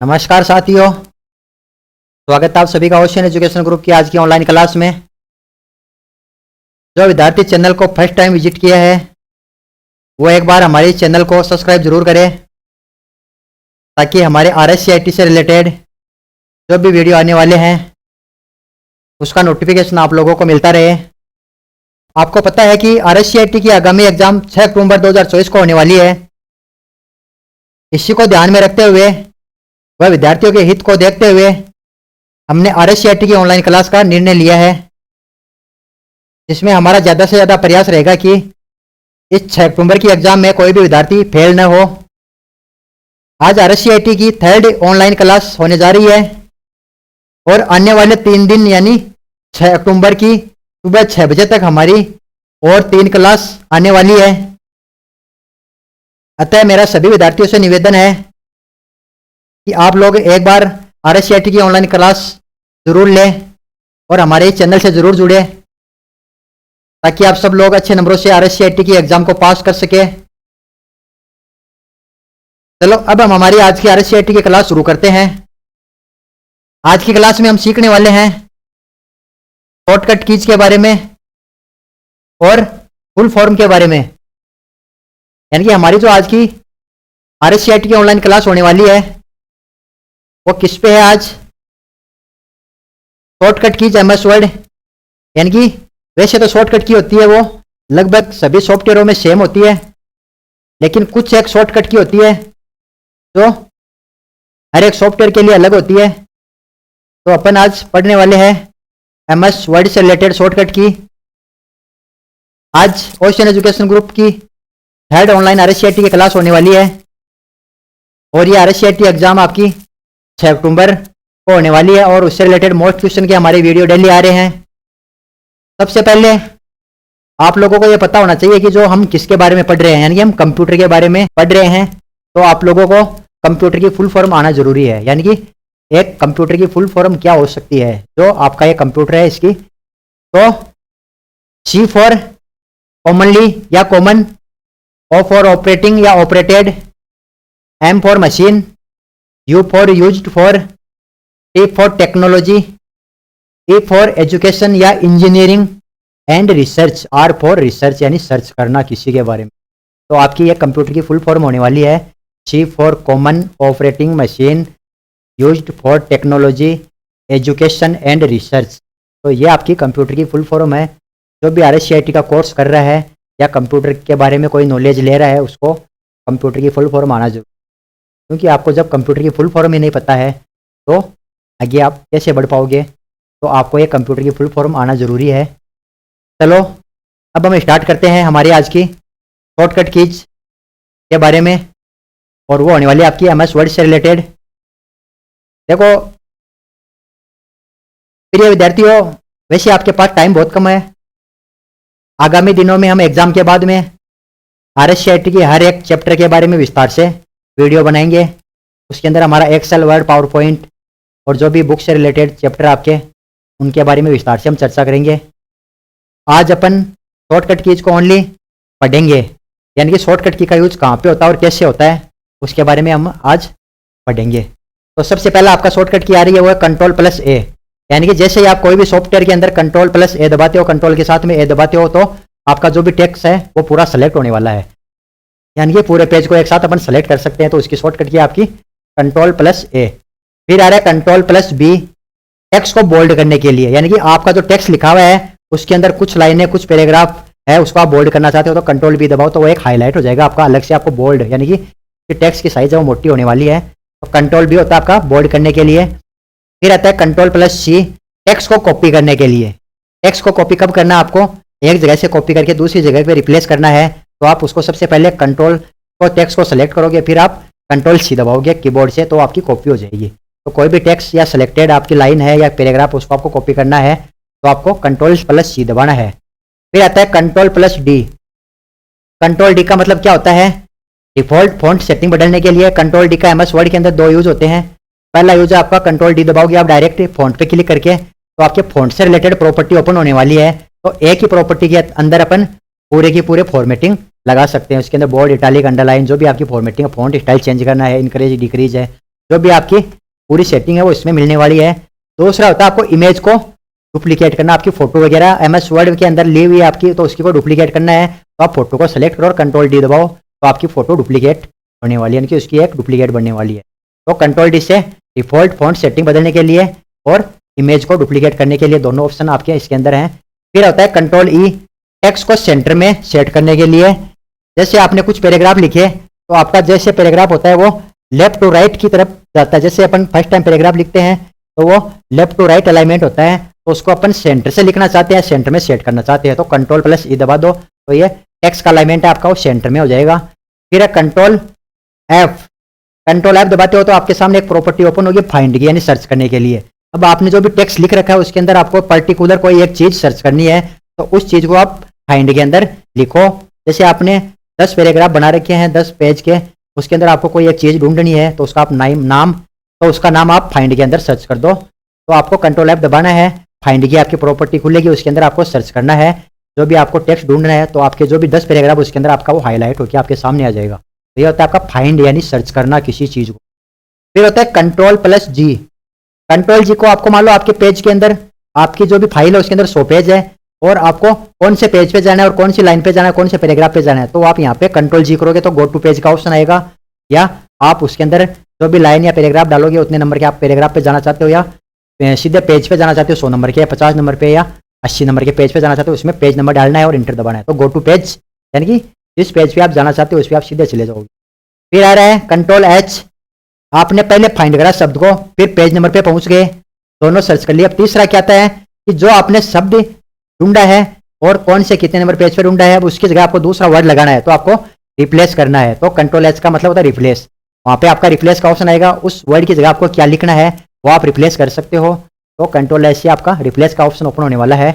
नमस्कार साथियों, स्वागत है आप सभी का ओशियन एजुकेशन ग्रुप की आज की ऑनलाइन क्लास में। जो विद्यार्थी चैनल को फर्स्ट टाइम विजिट किया है वो एक बार हमारे चैनल को सब्सक्राइब जरूर करें ताकि हमारे RSCIT से रिलेटेड जो भी वीडियो आने वाले हैं उसका नोटिफिकेशन आप लोगों को मिलता रहे। आपको पता है कि RSCIT की आगामी एग्जाम 6 अक्टूबर 2024 को होने वाली है। इसी को ध्यान में रखते हुए वह विद्यार्थियों के हित को देखते हुए हमने RSCIT की ऑनलाइन क्लास का निर्णय लिया है, जिसमें हमारा ज़्यादा से ज़्यादा प्रयास रहेगा कि इस 6 अक्टूबर की एग्जाम में कोई भी विद्यार्थी फेल न हो। आज RSCIT की 3rd ऑनलाइन क्लास होने जा रही है और आने वाले 3 दिन यानी 6 अक्टूबर की सुबह 6 बजे तक हमारी और 3 क्लास आने वाली है। अतः मेरा सभी विद्यार्थियों से निवेदन है कि आप लोग एक बार RSCIT की ऑनलाइन क्लास जरूर लें और हमारे चैनल से जरूर जुड़े ताकि आप सब लोग अच्छे नंबरों से RSCIT की एग्जाम को पास कर सके। चलो अब हम हमारी आज की RSCIT की क्लास शुरू करते हैं। आज की क्लास में हम सीखने वाले हैं शॉर्टकट कीज के बारे में और फुल फॉर्म के बारे में। यानी कि हमारी जो आज की RSCIT की ऑनलाइन क्लास होने वाली है वो किस पे है? आज शॉर्टकट कीज MS वर्ड। यानी कि वैसे तो शॉर्टकट की होती है वो लगभग सभी सॉफ्टवेयरों में सेम होती है, लेकिन कुछ एक शॉर्टकट की होती है जो हर एक सॉफ्टवेयर के लिए अलग होती है। तो अपन आज पढ़ने वाले हैं MS वर्ड से रिलेटेड शॉर्टकट की। आज ओशियन एजुकेशन ग्रुप की 3rd ऑनलाइन RSCIT की क्लास होने वाली है और ये RSCIT एग्जाम आपकी 6 अक्टूबर को होने वाली है और उससे रिलेटेड मोस्ट क्वेश्चन के हमारे वीडियो डेली आ रहे हैं। सबसे पहले आप लोगों को ये पता होना चाहिए कि जो हम किसके बारे में पढ़ रहे हैं, यानी कि हम कंप्यूटर के बारे में पढ़ रहे हैं। तो आप लोगों को कंप्यूटर की फुल फॉर्म आना जरूरी है। यानी कि एक कंप्यूटर की फुल फॉर्म क्या हो सकती है? जो आपका ये कंप्यूटर है इसकी तो C फॉर कॉमनली या कॉमन, O फॉर ऑपरेटिंग या operated, M for machine, U for used for, T for technology, E for education या engineering and research, R for research यानी सर्च करना किसी के बारे में। तो आपकी ये कंप्यूटर की फुल फॉर्म होने वाली है C for common, operating machine, used for technology, education and research. तो ये आपकी कंप्यूटर की फुल फॉर्म है। जो भी RSCIT का कोर्स कर रहा है या कंप्यूटर के बारे में कोई नॉलेज ले रहा है उसको कंप्यूटर की फुल फॉर्म आना जरूरी, क्योंकि आपको जब कंप्यूटर की फुल फॉर्म ही नहीं पता है तो आगे आप कैसे बढ़ पाओगे। तो आपको ये कंप्यूटर की फुल फॉर्म आना ज़रूरी है। चलो अब हम स्टार्ट करते हैं हमारी आज की शॉर्टकट कीज के बारे में और वो होने वाली आपकी MS वर्ड से रिलेटेड। देखो प्रिय विद्यार्थियों, वैसे आपके पास टाइम बहुत कम है। आगामी दिनों में हम एग्जाम के बाद में RSCIT की हर एक चैप्टर के बारे में विस्तार से वीडियो बनाएंगे। उसके अंदर हमारा एक्सेल, वर्ड, पावर पॉइंट और जो भी बुक से रिलेटेड चैप्टर आपके उनके बारे में विस्तार से हम चर्चा करेंगे। आज अपन शॉर्टकट कीज को ओनली पढ़ेंगे, यानी कि शॉर्टकट की का यूज कहाँ पे होता है और कैसे होता है उसके बारे में हम आज पढ़ेंगे। तो सबसे पहला आपका शॉर्टकट की आ रही है वो है Ctrl+A। यानी कि जैसे ही आप कोई भी सॉफ्टवेयर के अंदर Ctrl+A दबाते हो, कंट्रोल के साथ में A दबाते हो, तो आपका जो भी टेक्स्ट है वो पूरा सेलेक्ट होने वाला है। यानी कि पूरे पेज को एक साथ अपन सेलेक्ट कर सकते हैं। तो उसकी शॉर्टकट की आपकी Ctrl+A। फिर आ रहा है Ctrl+B टेक्स्ट को बोल्ड करने के लिए। यानी कि आपका जो टेक्स्ट लिखा हुआ है उसके अंदर कुछ लाइनें, कुछ पैराग्राफ है, उसको आप बोल्ड करना चाहते हो तो Ctrl+B दबाओ तो वो एक हाईलाइट हो जाएगा आपका अलग से। आपको बोल्ड यानी कि टेक्स्ट की साइज है वो मोटी होने वाली है। तो Ctrl+B होता है आपका बोल्ड करने के लिए। फिर आता है Ctrl+C टेक्स्ट को कॉपी करने के लिए। टेक्स्ट को कॉपी कब करना है? आपको एक जगह से कॉपी करके दूसरी जगह पे रिप्लेस करना है। तो आप उसको सबसे पहले कंट्रोल को टेक्स्ट को सेलेक्ट करोगे, फिर आप Ctrl+C दबाओगे कीबोर्ड से, तो आपकी कॉपी हो जाएगी। तो कोई भी टेक्स्ट या सिलेक्टेड आपकी लाइन है या पैराग्राफ उसको आपको कॉपी करना है तो आपको Ctrl+C दबाना है। फिर आता है Ctrl+D। Ctrl+D का मतलब क्या होता है? डिफॉल्ट फॉन्ट सेटिंग बदलने के लिए। Ctrl+D का MS वर्ड के अंदर 2 यूज होते हैं। पहला यूज है आपका Ctrl+D दबाओगे आप डायरेक्ट फॉन्ट पे क्लिक करके तो आपके फॉन्ट से रिलेटेड प्रॉपर्टी ओपन होने वाली है। तो एक ही प्रॉपर्टी के अंदर अपन पूरे की पूरे फॉर्मेटिंग लगा सकते हैं। उसके अंदर बोल्ड, इटालिक, अंडरलाइन जो भी आपकी फॉर्मेटिंग है, फॉन्ट स्टाइल चेंज करना है, इंक्रीज डिक्रीज है, जो भी आपकी पूरी सेटिंग है वो इसमें मिलने वाली है। दूसरा होता है आपको इमेज को डुप्लीकेट करना, आपकी फोटो वगैरह MS वर्ड के अंदर ली हुई है आपकी, तो उसकी को डुप्लीकेट करना है तो आप फोटो को सेलेक्ट करो और Ctrl D दबाओ तो आपकी फोटो डुप्लीकेट होने वाली है, यानी कि उसकी एक डुप्लीकेट बनने वाली है। तो Ctrl D से डिफॉल्ट फॉन्ट सेटिंग बदलने के लिए और इमेज को डुप्लीकेट करने के लिए दोनों ऑप्शन आपके इसके अंदर हैं। फिर होता है Ctrl E टेक्स्ट को सेंटर में सेट करने के लिए। जैसे आपने कुछ पैराग्राफ लिखे तो आपका जैसे पैराग्राफ होता है वो लेफ्ट टू राइट की तरफ जाता है। जैसे अपन फर्स्ट टाइम पैराग्राफ लिखते हैं तो वो लेफ्ट टू राइट अलाइनमेंट होता है, तो उसको अपन सेंटर से लिखना चाहते हैं, सेंटर में सेट करना चाहते हैं तो Ctrl+E दबा दो तो ये टेक्स्ट का अलाइनमेंट है आपका वो सेंटर में हो जाएगा। फिर है Ctrl F दबाते हो तो आपके सामने एक प्रॉपर्टी ओपन होगी फाइंड की, यानी सर्च करने के लिए। अब आपने जो भी टेक्स्ट लिख रखा है उसके अंदर आपको पर्टिकुलर कोई एक चीज सर्च करनी है तो उस चीज को आप फाइंड के अंदर लिखो। जैसे आपने 10 पैराग्राफ बना रखे हैं 10 पेज के, उसके अंदर आपको कोई एक चीज ढूंढनी है तो उसका आप नाम तो उसका नाम आप फाइंड के अंदर सर्च कर दो। तो आपको Ctrl F दबाना है, फाइंड की आपकी प्रॉपर्टी खुलेगी, उसके अंदर आपको सर्च करना है जो भी आपको टेक्स्ट ढूंढना है। तो आपके जो भी 10 पैराग्राफ उसके अंदर आपका वो हाईलाइट होकर आपके सामने आ जाएगा। तो ये होता है आपका फाइंड यानी सर्च करना किसी चीज को। फिर होता है Ctrl+G। Ctrl G को आपको मान लो आपके पेज के अंदर आपकी जो भी फाइल है उसके अंदर 100 पेज है और आपको कौन से पेज पे जाना है और कौन सी लाइन पे जाना है, कौन से पैराग्राफ पे जाना है, तो आप यहाँ पे Ctrl G करोगे तो गो टू पेज का ऑप्शन आएगा, या आप उसके अंदर जो भी लाइन या पैराग्राफ डालोगे उतने नंबर के आप पैराग्राफ पे जाना चाहते हो या सीधे पेज पे जाना चाहते हो 100 नंबर के या 50 नंबर पे या 80 नंबर के पेज पे जाना चाहते हो, उसमें पेज नंबर डालना है और इंटर दबाना है। तो गो टू पेज यानी कि जिस पेज पे आप जाना चाहते हो उस पर आप सीधे चले जाओगे। फिर आ रहा है Ctrl+H। आपने पहले फाइंड करा शब्द को, फिर पेज नंबर पे पहुंच गए, दोनों सर्च कर लिया। अब तीसरा क्या आता है कि जो आपने शब्द ढूंढा है और कौन से कितने नंबर पेज पे ढूंढा है, अब उसकी जगह आपको दूसरा वर्ड लगाना है तो आपको रिप्लेस करना है। तो Ctrl+H का मतलब होता है रिप्लेस, वहां पे आपका रिप्लेस का ऑप्शन आएगा, उस वर्ड की जगह आपको क्या लिखना है वो आप रिप्लेस कर सकते हो। तो Ctrl+H से आपका रिप्लेस का ऑप्शन ओपन होने वाला है।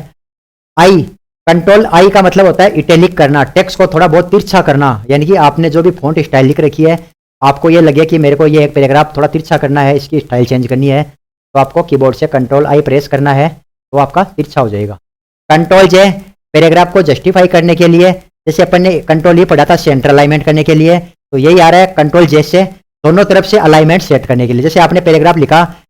Ctrl I का मतलब होता है इटैलिक करना, टेक्स्ट को थोड़ा बहुत तिरछा करना, यानी कि आपने जो भी फॉन्ट स्टाइल लिख रखी है आपको ये लगे कि मेरे को ये एक पैराग्राफ थोड़ा तिरछा करना है, इसकी स्टाइल चेंज करनी है, तो आपको कीबोर्ड से Ctrl I प्रेस करना है तो आपका तिरछा हो जाएगा। Ctrl J पैराग्राफ को जस्टिफाई करने के लिए, जैसे अपन ने Ctrl E पढ़ा था सेंटर अलाइनमेंट करने के लिए, तो यही आ रहा है Ctrl J से दोनों तरफ से अलाइनमेंट सेट करने के लिए। जैसे आपने पैराग्राफ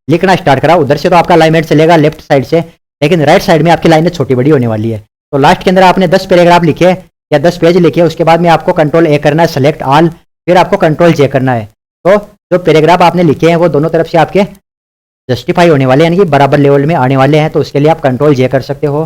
लिखना स्टार्ट करा, उधर से तो आपका अलाइनमेंट चलेगा लेफ्ट साइड से, लेकिन राइट साइड में आपकी लाइनें छोटी बड़ी होने वाली है। तो लास्ट के अंदर आपने 10 पैराग्राफ लिखे या 10 पेज लिखे, उसके बाद में आपको Ctrl A करना है, सेलेक्ट ऑल, फिर आपको Ctrl J करना है। तो जो पैराग्राफ आपने लिखे हैं वो दोनों तरफ से आपके जस्टिफाई होने वाले हैं, यानी कि बराबर लेवल में आने वाले हैं, तो उसके लिए आप Ctrl J कर सकते हो।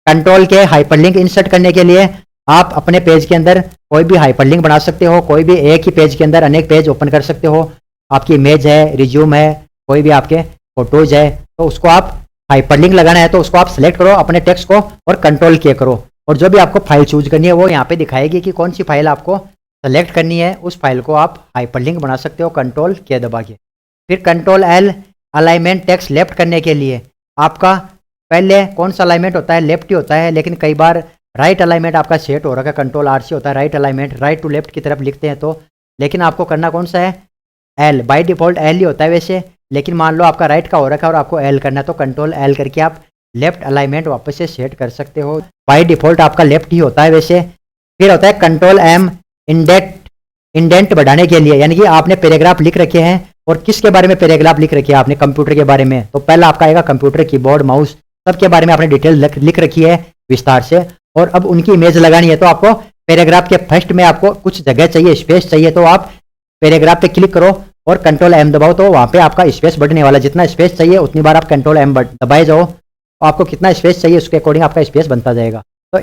कंट्रोल के हाइपरलिंक इंसर्ट करने के लिए आप अपने पेज के अंदर कोई भी हाइपरलिंक बना सकते हो, कोई भी एक ही पेज के अंदर अनेक पेज ओपन कर सकते हो। आपकी इमेज है, रिज्यूम है, कोई भी आपके फोटोज है, तो उसको आप हाइपरलिंक लगाना है तो उसको आप सेलेक्ट करो अपने टेक्स्ट को और Ctrl K करो, और जो भी आपको फाइल चूज करनी है वो यहाँ पे दिखाएगी कि कौन सी फाइल आपको सेलेक्ट करनी है, उस फाइल को आप हाइपरलिंक बना सकते हो Ctrl K दबा के। फिर Ctrl L alignment text left करने के लिए, आपका पहले कौन सा अलाइनमेंट होता है, लेफ्ट ही होता है, लेकिन कई बार राइट अलाइनमेंट आपका सेट हो रखा है, Ctrl R से होता है right alignment, right to left की तरफ लिखते हैं तो, लेकिन आपको करना कौन सा है, L, बाय डिफॉल्ट L ही होता है वैसे, लेकिन मान लो आपका राइट का हो रखा है और आपको L करना है तो Ctrl L करके आप लेफ्ट अलाइनमेंट वापस से सेट कर सकते हो। बाय डिफॉल्ट आपका लेफ्ट ही होता है वैसे। फिर होता है Ctrl M इंडेंट बढ़ाने के लिए, यानी कि आपने पैराग्राफ लिख रखे हैं और किसके बारे में पैराग्राफ लिख रखी है आपने, कंप्यूटर के बारे में, तो पहला आपका आएगा कंप्यूटर, कीबोर्ड, माउस, सबके बारे में आपने डिटेल लिख रखी है विस्तार से, और अब उनकी इमेज लगानी है तो आपको पैराग्राफ के फर्स्ट में आपको कुछ जगह चाहिए, स्पेस चाहिए, तो आप पैराग्राफ पे क्लिक करो और Ctrl M दबाओ तो वहां पे आपका स्पेस बढ़ने वाला, जितना स्पेस चाहिए उतनी बार आप Ctrl M दबाए जाओ, तो आपको कितना स्पेस चाहिए उसके अकॉर्डिंग आपका स्पेस बनता जाएगा। तो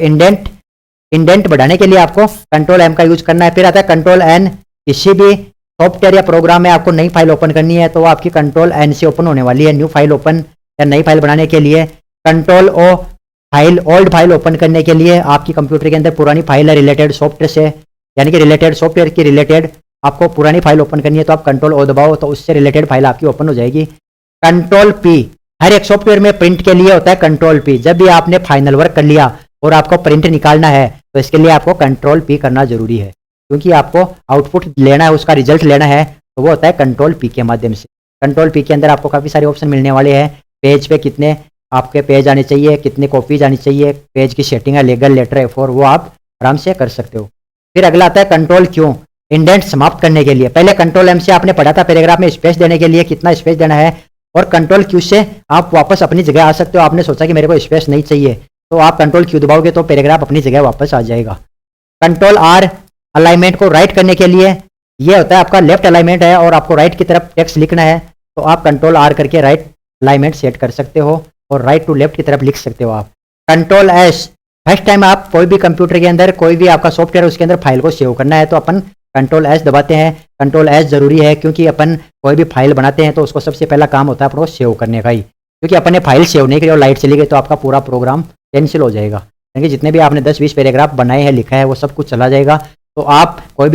इंडेंट बढ़ाने के लिए आपको Ctrl M का यूज करना है। फिर आता है Ctrl N, किसी भी सॉफ्टवेयर या प्रोग्राम में आपको नई फाइल ओपन करनी है तो आपकी Ctrl N से ओपन होने वाली है, न्यू फाइल ओपन या नई फाइल बनाने के लिए। Ctrl O file, old file open करने के लिए, आपकी कंप्यूटर के अंदर पुरानी फाइल है रिलेटेड सॉफ्टवेयर से, यानी कि रिलेटेड सॉफ्टवेयर की रिलेटेड आपको पुरानी फाइल ओपन करनी है तो आप Ctrl O दबाओ तो उससे रिलेटेड फाइल आपकी ओपन हो जाएगी। Ctrl P, हर एक सॉफ्टवेयर में प्रिंट के लिए होता है Ctrl P, जब भी आपने फाइनल वर्क कर लिया और आपको प्रिंट निकालना है तो इसके लिए आपको Ctrl P करना जरूरी है, क्योंकि आपको आउटपुट लेना है, उसका रिजल्ट लेना है, तो वो होता है Ctrl P के माध्यम से। Ctrl P के अंदर आपको काफ़ी सारे ऑप्शन मिलने वाले हैं, पेज पे कितने आपके पेज आने चाहिए, कितने कॉपीज आनी चाहिए, पेज की सेटिंग है, लीगल, लेटर, A4, वो आप आराम से कर सकते हो। फिर अगला आता है Ctrl Q, इंडेंट समाप्त करने के लिए पहले कंट्रोल एम से आपने पढ़ा था पैराग्राफ में स्पेस देने के लिए कितना स्पेस देना है, और कंट्रोल क्यू से आप वापस अपनी जगह आ सकते हो। आपने सोचा कि मेरे को स्पेस नहीं चाहिए, तो आप कंट्रोल क्यू दबाओगे तो पैराग्राफ अपनी जगह वापस आ जाएगा। कंट्रोल आर अलाइनमेंट को राइट करने के लिए, ये होता है आपका लेफ्ट अलाइनमेंट है और आपको राइट की तरफ टेक्स्ट लिखना है, तो आप कंट्रोल आर करके राइट अलाइनमेंट सेट कर सकते हो और राइट टू लेफ्ट की तरफ लिख सकते हो आप। कंट्रोल एस, फर्स्ट टाइम आप कोई भी कंप्यूटर के अंदर कोई भी आपका सॉफ्टवेयर उसके अंदर फाइल को सेव करना है तो अपन कंट्रोल एस दबाते हैं। कंट्रोल एस जरूरी है क्योंकि अपन कोई भी फाइल बनाते हैं तो उसको सबसे पहला काम होता है अपन को सेव करने का ही, क्योंकि अपन ने फाइल सेव नहीं करी और लाइट चली गई तो आपका पूरा प्रोग्राम कैंसिल हो जाएगा, यानी जितने भी आपने 10-20 पैराग्राफ बनाए हैं लिखा है वो सब कुछ चला जाएगा। तो आप कोई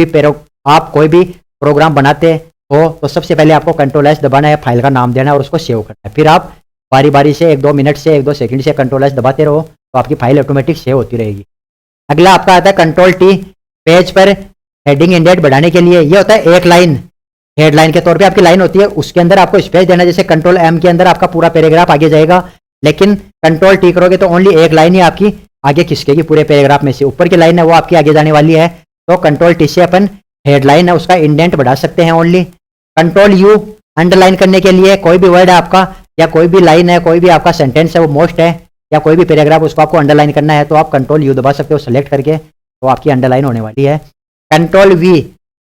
भी प्रोग्राम बनाते हो तो सबसे पहले आपको कंट्रोल एस दबाना है, फाइल का नाम देना है और उसको सेव करना है। फिर आप बारी बारी से 1-2 मिनट से 1-2 सेकंड से कंट्रोल एस दबाते रहो तो आपकी फाइल ऑटोमेटिक सेव होती रहेगी। अगला आपका आता है कंट्रोल टी, पेज पर हेडिंग इंडेंट बढ़ाने के लिए। ये होता है एक लाइन, हेडलाइन के तौर पे आपकी लाइन होती है, उसके अंदर आपको स्पेस देना है। जैसे कंट्रोल एम के अंदर आपका पूरा पैराग्राफ आगे जाएगा, लेकिन कंट्रोल टी करोगे तो ओनली एक लाइन ही आपकी आगे खिसकेगी पूरे पैराग्राफ में से, ऊपर की लाइन है वो आपकी आगे जाने वाली है। तो कंट्रोल टी से अपन हेडलाइन है उसका इंडेंट बढ़ा सकते हैं ओनली। कंट्रोल यू अंडरलाइन करने के लिए, कोई भी वर्ड है आपका या कोई भी लाइन है, कोई भी आपका सेंटेंस है वो मोस्ट है या कोई भी पैराग्राफ उसको आपको अंडरलाइन करना है तो आप कंट्रोल यू दबा सकते हो सेलेक्ट करके, तो आपकी अंडरलाइन होने वाली है। कंट्रोल वी,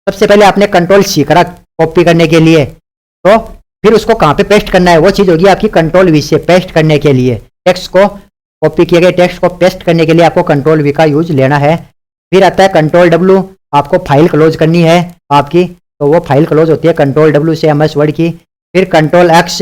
सबसे पहले आपने कंट्रोल सी करा कॉपी करने के लिए, तो फिर उसको कहाँ पे पेस्ट करना है वो चीज़ होगी आपकी कंट्रोल वी से पेस्ट करने के लिए। टेक्स्ट को कॉपी किए गए टेक्स्ट को पेस्ट करने के लिए आपको कंट्रोल वी का यूज लेना है। फिर आता है कंट्रोल डब्ल्यू, आपको फाइल क्लोज करनी है आपकी, तो वो फाइल क्लोज होती है कंट्रोल डब्ल्यू से एमएस वर्ड की। फिर कंट्रोल एक्स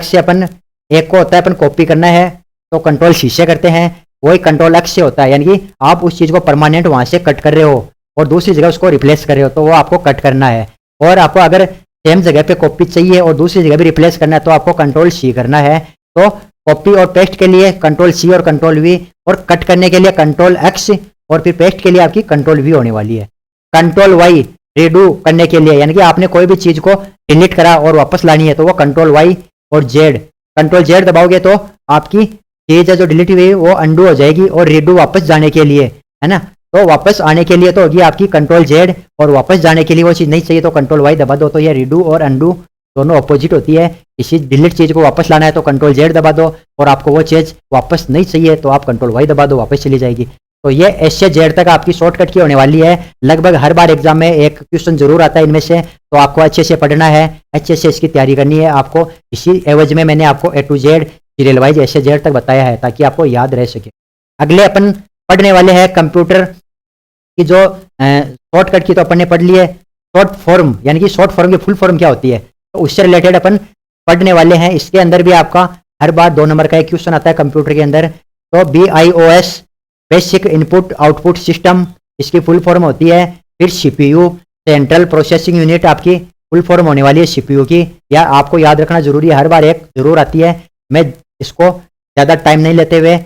से अपन एक को होता है अपन कॉपी करना है तो कंट्रोल सी से करते हैं, वही कंट्रोल एक्स से होता है, यानी कि आप उस चीज़ को परमानेंट वहाँ से कट कर रहे हो और दूसरी जगह उसको रिप्लेस कर रहे हो तो वो आपको कट करना है। और आपको अगर सेम जगह पे कॉपी चाहिए और दूसरी जगह भी रिप्लेस करना है तो आपको कंट्रोल सी करना है। तो कॉपी और पेस्ट के लिए कंट्रोल सी और कंट्रोल वी, और कट करने के लिए कंट्रोल एक्स, और फिर पेस्ट के लिए आपकी कंट्रोल वी होने वाली है। कंट्रोल वाई रीडू करने के लिए, यानी कि आपने कोई भी चीज़ को डिलीट करा और वापस लानी है तो वो कंट्रोल वाई और जेड, कंट्रोल जेड दबाओगे तो आपकी चीज़ है जो डिलीट हुई वो अंडू हो जाएगी, और रीडू वापस जाने के लिए है ना, तो वापस आने के लिए तो होगी आपकी कंट्रोल जेड, और वापस जाने के लिए वो चीज़ नहीं चाहिए तो कंट्रोल वाई दबा दो। तो ये रीडू और अंडू दोनों अपोजिट होती है। किसी डिलीट चीज़ को वापस लाना है तो कंट्रोल जेड दबा दो, और आपको वो चीज़ वापस नहीं चाहिए तो आप कंट्रोल वाई दबा दो, वापस चली जाएगी। तो ये एस से जेड तक आपकी शॉर्टकट की होने वाली है। लगभग हर बार एग्जाम में एक क्वेश्चन जरूर आता है इनमें से, तो आपको अच्छे से पढ़ना है, अच्छे से इसकी तैयारी करनी है। आपको इसी एवज में मैंने आपको A to Z serial wise S से जेड तक बताया है ताकि आपको याद रह सके। अगले अपन पढ़ने वाले हैं कंप्यूटर की जो शॉर्टकट की तो अपन ने पढ़ ली है, शॉर्ट फॉर्म यानी कि शॉर्ट फॉर्म की फुल फॉर्म क्या होती है तो उससे रिलेटेड अपन पढ़ने वाले हैं। इसके अंदर भी आपका हर बार 2 नंबर का एक क्वेश्चन आता है कंप्यूटर के अंदर। तो BIOS basic input output system इसकी फुल फॉर्म होती है। फिर CPU सेंट्रल प्रोसेसिंग यूनिट आपकी फुल फॉर्म होने वाली है CPU की, या आपको याद रखना जरूरी है, हर बार एक जरूर आती है। मैं इसको ज़्यादा टाइम नहीं लेते हुए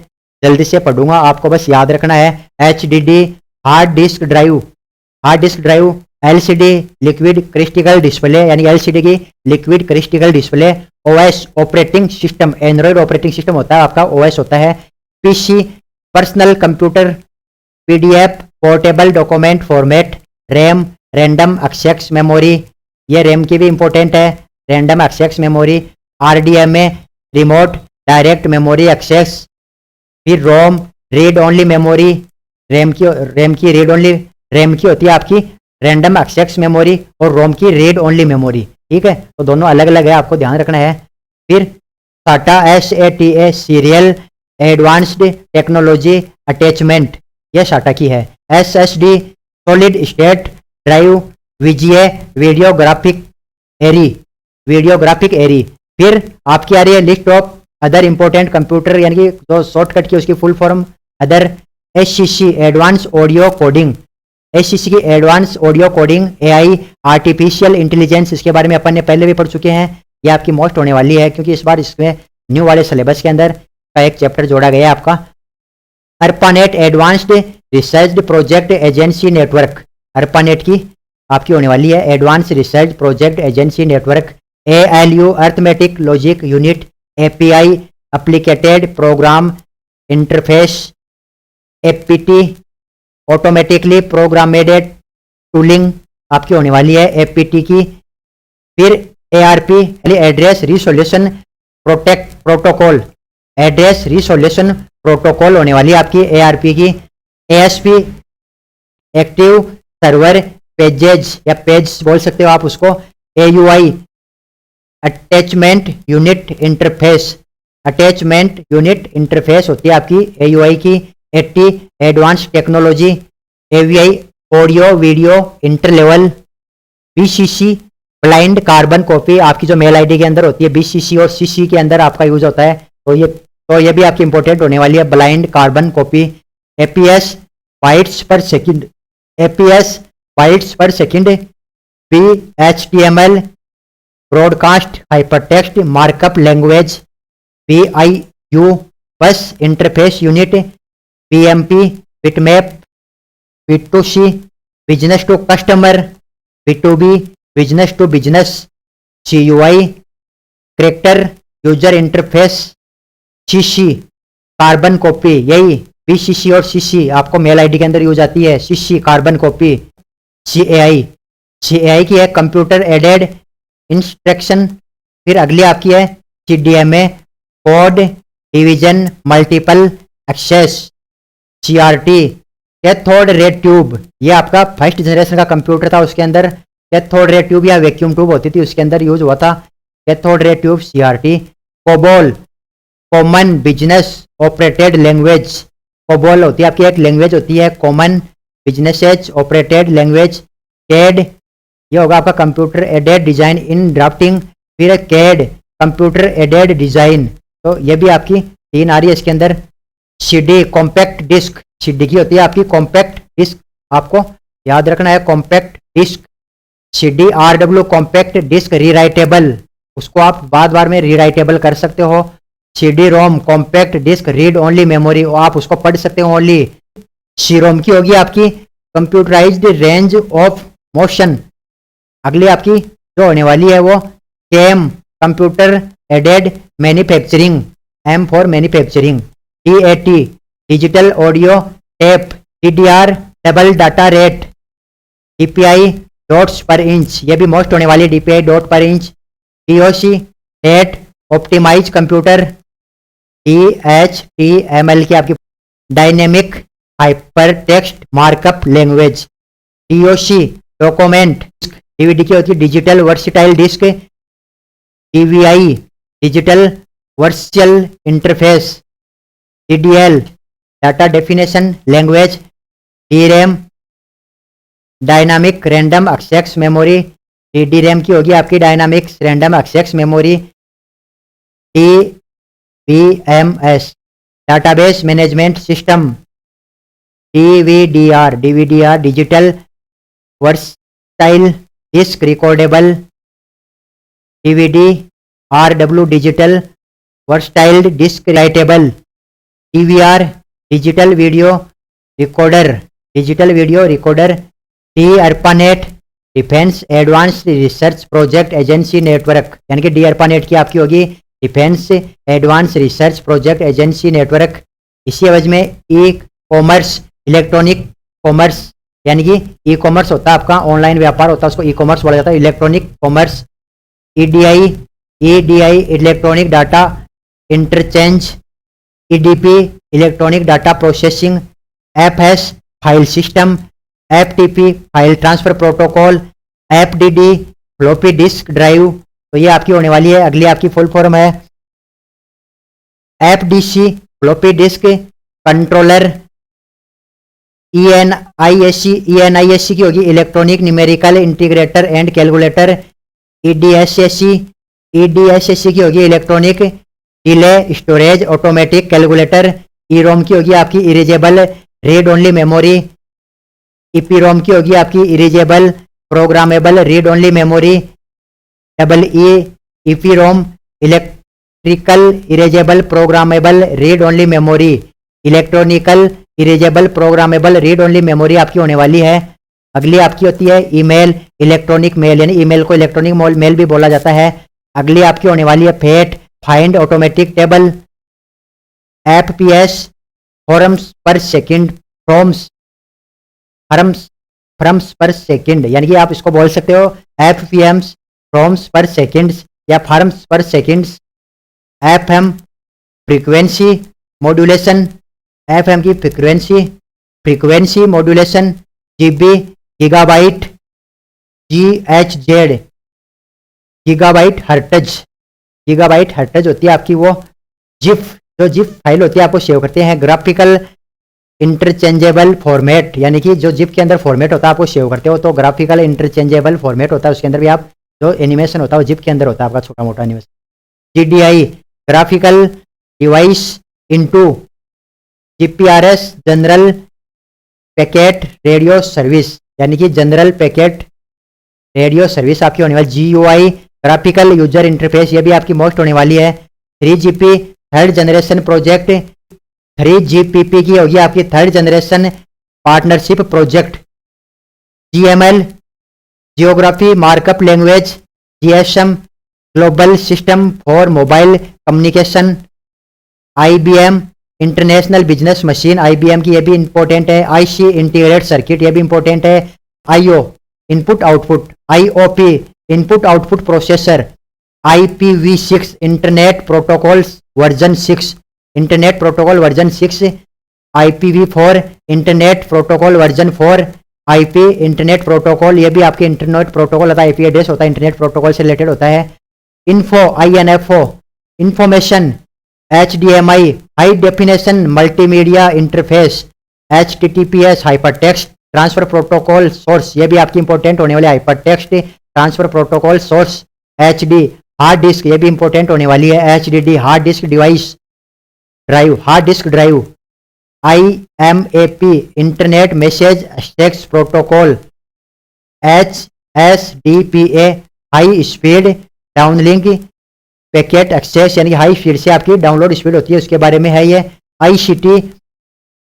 जल्दी से पढ़ूंगा, आपको बस याद रखना है। HDD hard disk drive, LCD liquid crystal display यानी LCD की liquid crystal display, OS operating system Android operating system होता है आपका, OS होता है। PC personal computer, PDF portable document format, RAM random access memory, ये रैम की भी इंपॉर्टेंट है, random access memory. RDMA remote direct memory access. फिर ROM read only memory, RAM की रीड ओनली, रैम की होती है आपकी रैंडम एक्सेस मेमोरी और रोम की रीड ओनली मेमोरी, ठीक है, तो दोनों अलग अलग है, आपको ध्यान रखना है। फिर SATA SATA serial advanced technology attachment, यह SATA की है। SSD solid state drive, VGA video graphic array. फिर आपकी आ रही है list of other important computer यानी कि जो शॉर्टकट की उसकी full form other. HCC advance audio coding, HCC की advance audio coding, AI artificial intelligence, इसके बारे में अपन ने पहले भी पढ़ चुके हैं, ये आपकी मोस्ट होने वाली है क्योंकि इस बार इसमें न्यू वाले सिलेबस के अंदर का एक चैप्टर जोड़ा गया है आपका। ARPANET advanced research project agency network, ARPANET की आपकी होने वाली है advance research project agency network. ALU arithmetic logic unit, API applicated program interface, APT automatically programmed tooling, आपकी होने वाली है एपीटी की। फिर ARP address resolution protect protocol, address resolution protocol होने वाली है आपकी एआरपी की। एएसपी एक्टिव सर्वर पेजेज या पेज बोल सकते हो आप उसको। AUI attachment unit interface, attachment unit interface होती है आपकी एयूआई की। 80 advance technology, AVI audio video interlevel. BCC blind carbon copy, आपकी जो मेल आईडी के अंदर होती है बीसीसी और सीसी के अंदर आपका यूज होता है, तो ये भी आपकी इंपॉर्टेंट होने वाली है, blind carbon copy. APS bytes per second, APS bytes per second. BHTML broadcast hypertext markup language. BIU bus interface unit. BMP bitmap. B2C business to customer. B2B business to business. CUI character user interface. CC carbon copy, यही BCC और CC आपको mail ID के अंदर use आती है, CC carbon copy. CAI की है computer aided instruction. फिर अगली आपकी है CDMA code division multiple access. CRT cathode ray tube, ये आपका फर्स्ट जनरेशन का कंप्यूटर था, उसके अंदर कैथोड रे ट्यूब या वैक्यूम ट्यूब होती थी, उसके अंदर यूज हुआ था cathode ray tube CRT। COBOL common business operated language, COBOL होती है आपकी एक लैंग्वेज होती है common business operated language. CAD ये होगा आपका computer aided design in drafting. फिर कैड कंप्यूटर एडेड डिजाइन, तो ये भी आपकी 3 आ रही है इसके अंदर। CD कॉम्पैक्ट डिस्क, CD की होती है आपकी कॉम्पैक्ट डिस्क, आपको याद रखना है compact disc. CDRW compact disc rewritable, उसको आप बाद बार में रीराइटेबल कर सकते हो। CD-ROM compact disc read only memory, आप उसको पढ़ सकते हो ओनली। C-ROM की होगी आपकी कंप्यूटराइज्ड रेंज ऑफ मोशन। अगली आपकी जो होने वाली है वो CAM computer aided manufacturing, M for manufacturing. DAT digital audio tape. DDR double data rate. DPI dots per inch, ये भी मोस्ट होने वाली DPI dot per inch. DOC date optimize computer. DHTML की आपकी dynamic hyper text markup language. DOC document. DVD की होती है digital versatile disc. DVI digital virtual interface. DDL data definition language. DRAM dynamic random access memory. DRAM की होगी आपकी dynamic random access memory. DBMS database management system. DVDR digital versatile disc recordable. DVD-RW digital versatile disc writable. DVR digital video recorder, digital video recorder. DARPANET defence advance research project agency network, यानी कि DARPANET की आपकी होगी defence advance research project agency network. इसी एवज में e commerce electronic commerce, यानी कि ई कॉमर्स होता है आपका ऑनलाइन व्यापार होता है, उसको ई कॉमर्स बोला जाता है, electronic commerce. EDI electronic data interchange. EDP electronic data processing. FS file system. FTP file transfer protocol. FDD floppy disk drive, तो ये आपकी होने वाली है। अगली आपकी फुल फॉर्म है FDC floppy disk controller. ENISC की होगी electronic numerical integrator and calculator. EDSSC की होगी electronic delay storage automatic calculator. EROM की होगी आपकी erasable read only memory. EPROM की होगी आपकी erasable programmable read only memory. EPROM electrical erasable programmable read only memory. Electronical erasable programmable read only memory आपकी होने वाली है। अगली आपकी होती है ईमेल इलेक्ट्रॉनिक मेल, यानी ईमेल को इलेक्ट्रॉनिक मेल भी बोला जाता है। अगली आपकी होने वाली है fat find automatic table. FPS forms per second forms frames per second, यानी कि आप इसको बोल सकते हो एफपीएम्स फ्रॉम्स पर सेकंड्स या forms per seconds. FM frequency modulation, FM की frequency modulation. GB gigabyte, GHz gigabyte hertz होती है आपकी वो जिफ, जो जिफ फाइल होती है आपको सेव करते हैं। ग्राफिकल इंटरचेंजेबल फॉर्मेट, यानी कि जो जिप के अंदर फॉर्मेट होता है आपको सेव करते हो तो ग्राफिकल इंटरचेंजेबल फॉर्मेट होता है, उसके अंदर भी आप जो एनिमेशन होता है वो जिप के अंदर होता है आपका छोटा मोटा animation. GDI graphical device into GPRS general packet radio service, यानी कि जनरल पैकेट रेडियो सर्विस आपकी होने वाली। जीयूआई ग्राफिकल यूजर इंटरफेस, ये भी आपकी मोस्ट होने वाली है। 3GP third generation project, 3GPP की होगी आपकी third generation partnership project. GML geography markup language, GSM global system for mobile communication. IBM international business machine, IBM की ये भी इंपॉर्टेंट है। IC इंटीग्रेटेड सर्किट, ये भी इंपॉर्टेंट है। IO input output, IOP input output processor. IPv6 internet protocol version 6, internet protocol version 6। IPv4 internet protocol version 4। IP internet protocol, ये भी आपके इंटरनेट प्रोटोकॉल होता है, IP एड्रेस होता है, इंटरनेट प्रोटोकॉल से रिलेटेड होता है। Info INFO information. HDMI high definition multimedia interface. HTTPS hypertext transfer protocol source, ये भी आपकी इंपॉर्टेंट होने वाली है, hypertext transfer protocol source. HD hard disk, ये भी इंपॉर्टेंट होने वाली है। HDD hard disk device drive, hard disk drive. IMAP internet message exchange protocol. HSDPA high speed downlink packet access, यानी हाई स्पीड से आपकी डाउनलोड स्पीड होती है, उसके बारे में है ये। ICT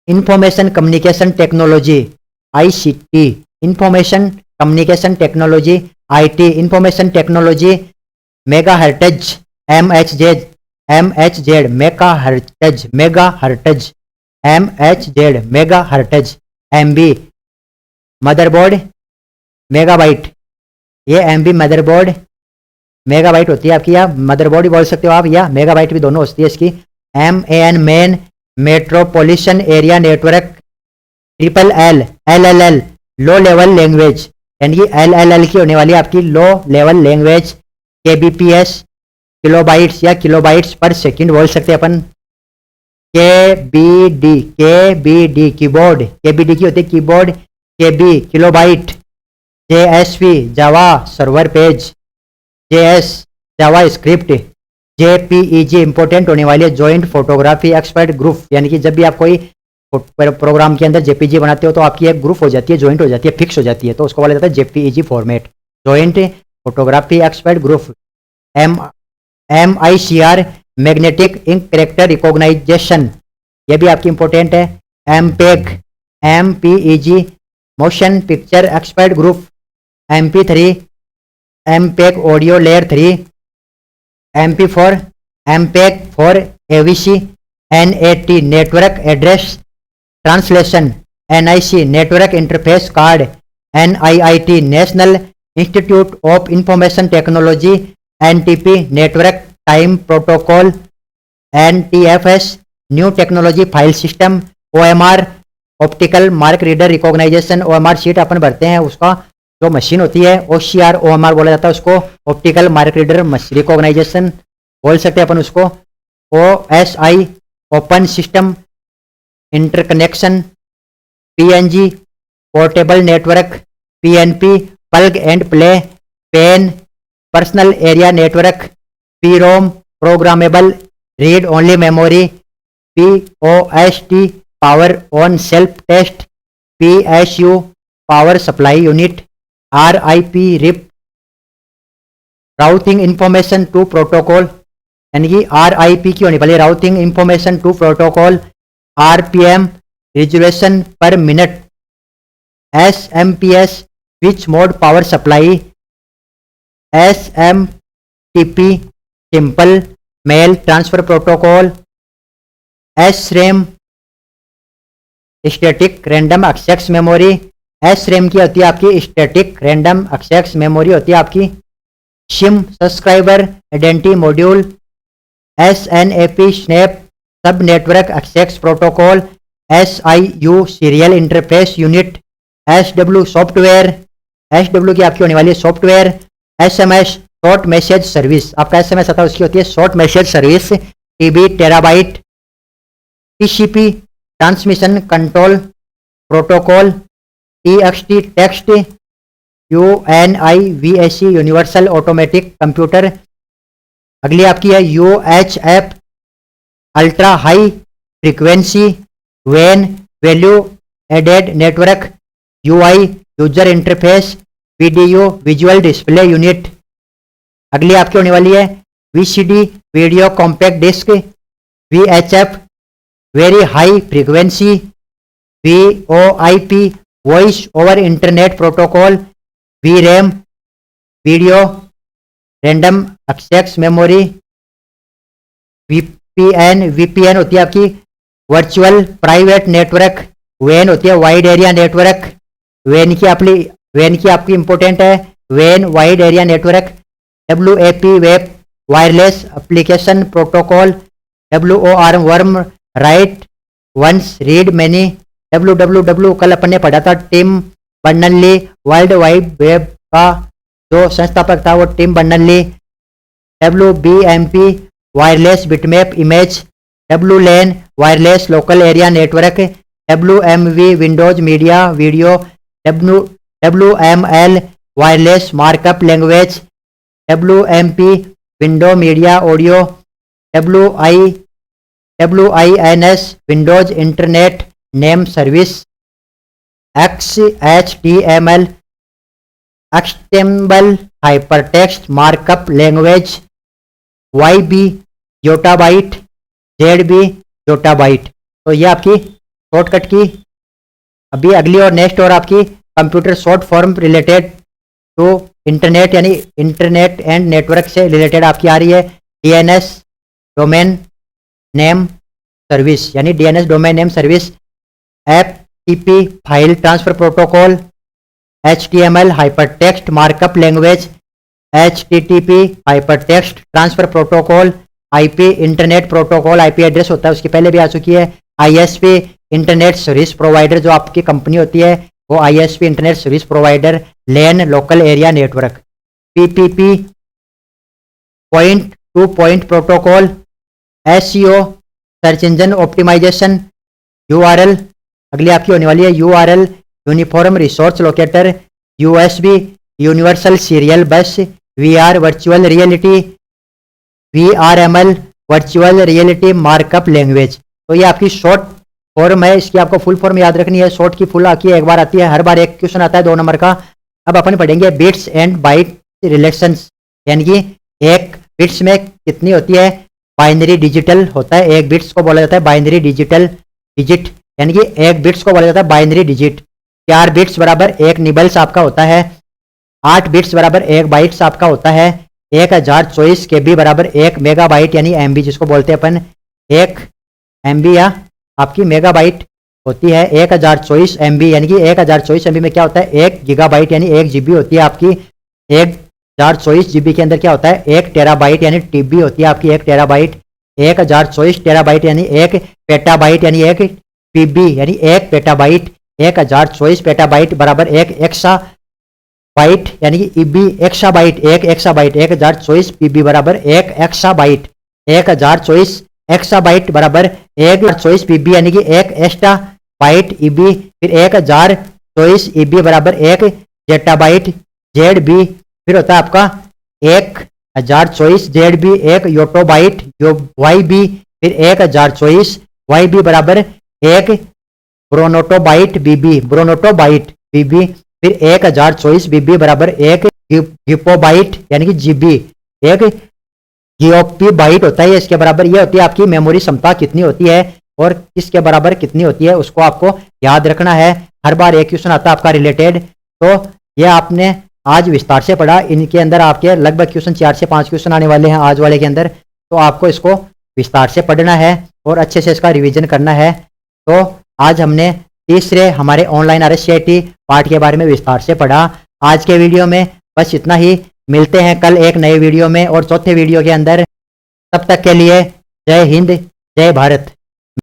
information communication technology, ICT information communication technology. IT information technology. Mega hertz MHZ mega hertz MHZ। MB motherboard megabyte, ये MB मदरबोर्ड मेगाबाइट होती है आपकी, या मदरबोर्ड भी बोल सकते हो आप, या मेगाबाइट भी दोनों होती है इसकी। MAN main metropolitan area network. LLL low level language, यानी कि LLL की होने वाली है आपकी low level language. KBPS kilobytes या किलोबाइट्स पर सेकंड बोल सकते हैं अपन। KBD कीबोर्ड, KBD की होती है keyboard. KB kilobyte. JSP Java server page. JS जावा स्क्रिप्ट। JPEG इंपॉर्टेंट होने वाली है जॉइंट फोटोग्राफी एक्सपर्ट ग्रुप, यानी कि जब भी आप कोई प्रोग्राम के अंदर JPG बनाते हो तो आपकी एक ग्रुप हो जाती है, जॉइंट हो जाती है, फिक्स हो जाती है, तो उसको बोला जाता है JPEG format, joint photography expert group. MICR magnetic ink character recognization, ये भी आपकी इंपॉर्टेंट है। MPEG motion picture expert group. MP3 MPEG audio layer 3। MP4 MPEG for AVC। NAT network address translation. NIC network interface card. NIIT national institute of information technology. NTP network time protocol. NTFS new technology file system. OMR optical mark reader recognization, OMR sheet अपन भरते हैं उसका जो machine होती है OCR OMR बोला जाता है उसको, ऑप्टिकल मार्क रीडर रिकॉग्नाइजेशन बोल सकते हैं अपन उसको। OSI open system interconnection. PNG portable network. PNP plug and play. PAN personal area network. PROM programmable read only memory. POST power on self test. PSU power supply unit. RIP RIP routing information to protocol, यानी कि RIP की होने वाली routing information to protocol. RPM reservation per minute. SMPS switch mode power supply. SMTP simple mail transfer protocol. SRAM static random access memory. S RAM की होती है आपकी static random access memory होती है आपकी। SIM subscriber identity module, SNAP snap sub network access protocol, SIU serial interface unit, SW software, SW की आपकी होने वाली है software, SMS short message service, आपका SMS आता है उसकी होती है short message service, TB terabyte, TCP transmission control protocol, TXT text, UNIVAC universal automatic computer. अगली आपकी है UHF ultra high frequency VAN value added network, UI user interface, VDU visual display unit. अगली आपकी होने वाली है VCD video compact disc, VHF very high frequency, VoIP voice over internet protocol, VRAM video random access memory, VPN होती है आपकी virtual private network, WAN होती है वाइड एरिया नेटवर्क, WAN की आपकी इंपॉर्टेंट है WAN wide area network, WAP web wireless application protocol, WOR worm write once read many, WWW कल अपन ने पढ़ा था Tim Berners Lee, world wide web का जो संस्थापक था वो Tim Berners Lee, WBMP wireless bitmap image, WLAN wireless local area network, WMV Windows media video, WML wireless markup language, WMP window media audio, WINS Windows internet name service, XHTML extensible hypertext markup language, YB yottabyte, ZB जोटाबाइट। तो ये आपकी shortcut की अभी अगली और next और आपकी computer short form related to internet यानी इंटरनेट एंड नेटवर्क से रिलेटेड आपकी आ रही है DNS डोमेन नेम सर्विस यानी DNS domain name service, FTP file transfer protocol, HTML hypertext markup language, HTTP hypertext transfer protocol, IP internet protocol, IP address होता है उसकी पहले भी आ चुकी है, ISP इंटरनेट सर्विस प्रोवाइडर जो आपकी कंपनी होती है वो ISP internet service provider, LAN local area network, PPP point to point protocol, SEO search engine optimization, URL अगली आपकी होने वाली है URL uniform resource locator, USB universal serial bus, VR virtual reality, VRML virtual reality markup language. तो ये आपकी short form है, इसकी आपको फुल फॉर्म याद रखनी है। शॉर्ट की फुल आती है एक बार आती है, हर बार एक क्वेश्चन आता है 2 नंबर का। अब अपन पढ़ेंगे बिट्स एंड बाइट रिलेशंस, यानी कि एक बिट्स में कितनी होती है, बाइनरी डिजिटल होता है, एक बिट्स को बोला जाता है बाइनरी डिजिटल डिजिट, यानी कि एक बिट्स को बोला जाता है बाइनरी डिजिट। 4 बिट्स बराबर 1 निबल्स आपका होता है, 8 बिट्स बराबर 1 बाइट्स आपका होता है, 1024 KB बराबर 1 मेगाबाइट यानी MB जिसको बोलते हैं अपन 1 MB या आपकी मेगाबाइट होती है। 1024 MB यानी कि 1024 MB में क्या होता है 1 गीगाबाइट यानी 1 GB होती है आपकी। 1024 GB के अंदर क्या होता है 1 टेराबाइट यानी TB होती है आपकी 1 टेराबाइट। 1024 टेराबाइट यानी 1 पेटाबाइट यानी 1 PB यानी 1 पेटाबाइट। 1024 पेटाबाइट बराबर 1 एक्सा बाइट यानी कि EB एक्साबाइट 1 एक्साबाइट। 1024 PB बराबर 1 एक्साबाइट। 1024 एक्साबाइट बराबर 1024 PB यानी कि 1 एक्स्ट्रा बाइट EB। फिर 1024 EB बराबर 1 जेटाबाइट ZB। फिर होता है आपका 1024 ZB 1 योटोबाइट YB। फिर 1024 YB बराबर 1 ब्रोनोटोबाइट BB ब्रोनोटोबाइट BB। फिर 1024 BB बराबर 1 गिपोबाइट यानी कि GB। 1 गियोपी बाइट होता है इसके बराबर। ये होती है आपकी मेमोरी क्षमता कितनी होती है और किसके बराबर कितनी होती है उसको आपको याद रखना है। हर बार एक क्वेश्चन आता है आपका रिलेटेड, तो ये आपने आज विस्तार से पढ़ा। इनके अंदर आपके लगभग क्वेश्चन 4 से 5 क्वेश्चन आने वाले हैं आज वाले के अंदर, तो आपको इसको विस्तार से पढ़ना है और अच्छे से इसका रिवीजन करना है। तो आज हमने तीसरे हमारे ऑनलाइन RSCIT पार्ट के बारे में विस्तार से पढ़ा। आज के वीडियो में बस इतना ही। मिलते हैं कल एक नए वीडियो में और चौथे वीडियो के अंदर। तब तक के लिए जय हिंद, जय भारत।